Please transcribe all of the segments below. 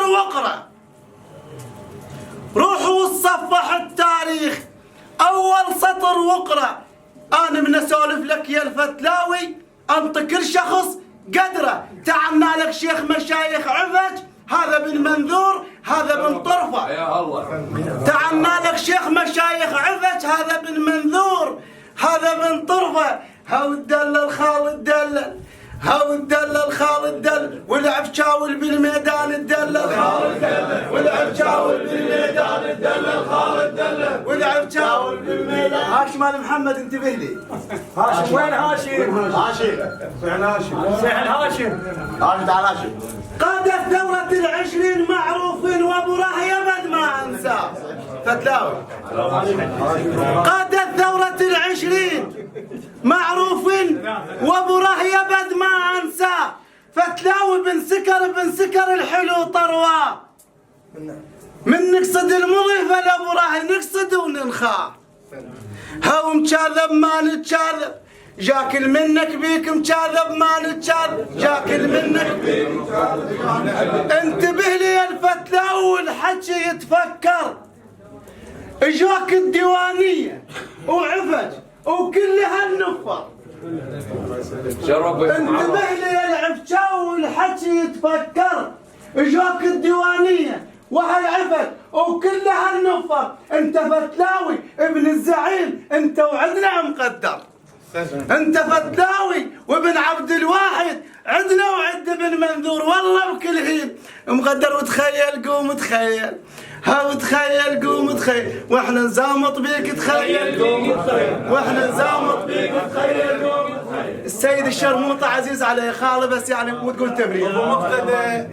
واقرأ. روحوا وتصفح التاريخ أول سطر واقرأ. أنا من أسولف لك يا الفتلاوي أنت كل شخص قدره. تعنا لك شيخ مشايخ عفج، هذا بن منذور، هذا بن طرفة. يا الله. تعنا لك شيخ مشايخ عفج، هذا بن منذور، هذا بن طرفة. هاو الدلل خالد دلل، هاو الدلل خالد دلل، والعفشاول بالميدان الدلل خالد دلل، والعفشاول بالميدان الدلل خالد دلل، والعفشاول بالميدان. هاشم ال محمد انتبه لي. هاشم وين هاشم؟ هاشم سيحن هاشم، سيحن هاشم. هاشم تعال هاشم. قادة ثورة العشرين معروفين وابو راهي ابد ما انساه. فتلاوي. قادة ثورة العشرين معروفين وابو راهي ابد ما انساه. فتلاوي بن سكر الحلو طرواه. من نقصد المضي فلابو راهي نقصد وننخاه. هاو مكاذب ما نتكاذب، جاكل منك بيك مكاذب ما نتكاذب، جاكل منك بيك. انتبه لي يا الفتلاوي والحكي يتفكر. اجاك الديوانية وعفج وكل هالنفر. انتبه لي يا العفشاوي والحكي يتفكر. اجاك الديوانية وهالعفج وكل هالنفر. انت فتلاوي ابن الزعيم، انت وعدنا مقدر. انت فتلاوي وابن عبد الواحد، عدنا وعد ابن منذور والله بكل حين مقدر. وتخيل قوم تخيل، هاو تخيل قوم تخيل، واحنا نزامط بيك تخيل قوم تخيل، واحنا نزامط بيك تخيل قوم تخيل. السيد الشرموطة عزيز عليه خاله بس يعني وتقول تبرير ومقتدى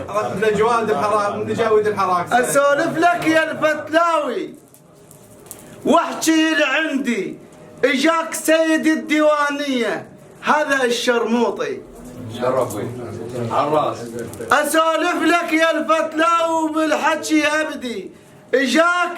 رد جواد الحراك متجاوز الحراك. اسولف لك يا الفتلاوي واحكي عندي. اجاك سيد الديوانية هذا الشرموطي. شرفي عالراس. اسولف لك يا الفتلاوي بالحكي ابدي. اجاك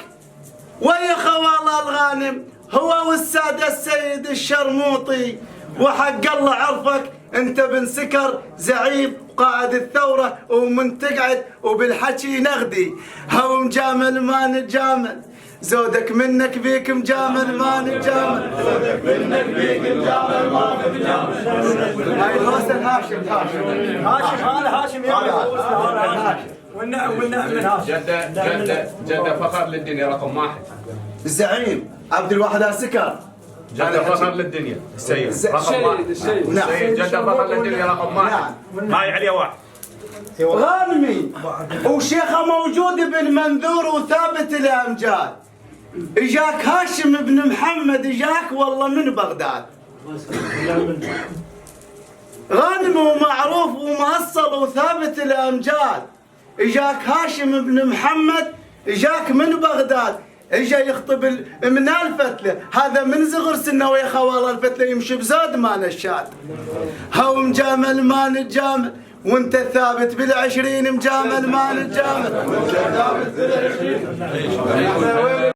ويا خوال الغانم هو والسادة السيد الشرموطي، وحق الله عرفك انت بن سكر زعيم قائد الثورة ومن تقعد وبالحكي نغدي. هو مجامل ما نتجامل، زودك منك بيك مجامل ما نتجامل، زودك منك بيك مجامل ما نتجامل. هاي الحسن هاشم هذا هاشم يا هاشم. والنعم من هاشم. جدة فخر للدنيا رقم واحد. الزعيم عبد الواحد السكر. جدة فخر للدنيا السيد رقم واحد. نعم. جدة فخر للدنيا رقم واحد. هاي عليه واحد. غانمي وشيخه موجود بن منذور وثابت الامجاد. اجاك هاشم بن محمد، اجاك والله من بغداد. غانم ومعروف ومؤصل وثابت الامجاد. اجاك هاشم بن محمد، اجاك من بغداد. اجا يخطب من الفتله، هذا من صغر سنه ويا خوال الفتله يمشي بزاد ما نشاد. هو مجامل ما نتجامل، وانت ثابت بالعشرين مجامل ما نتجامل.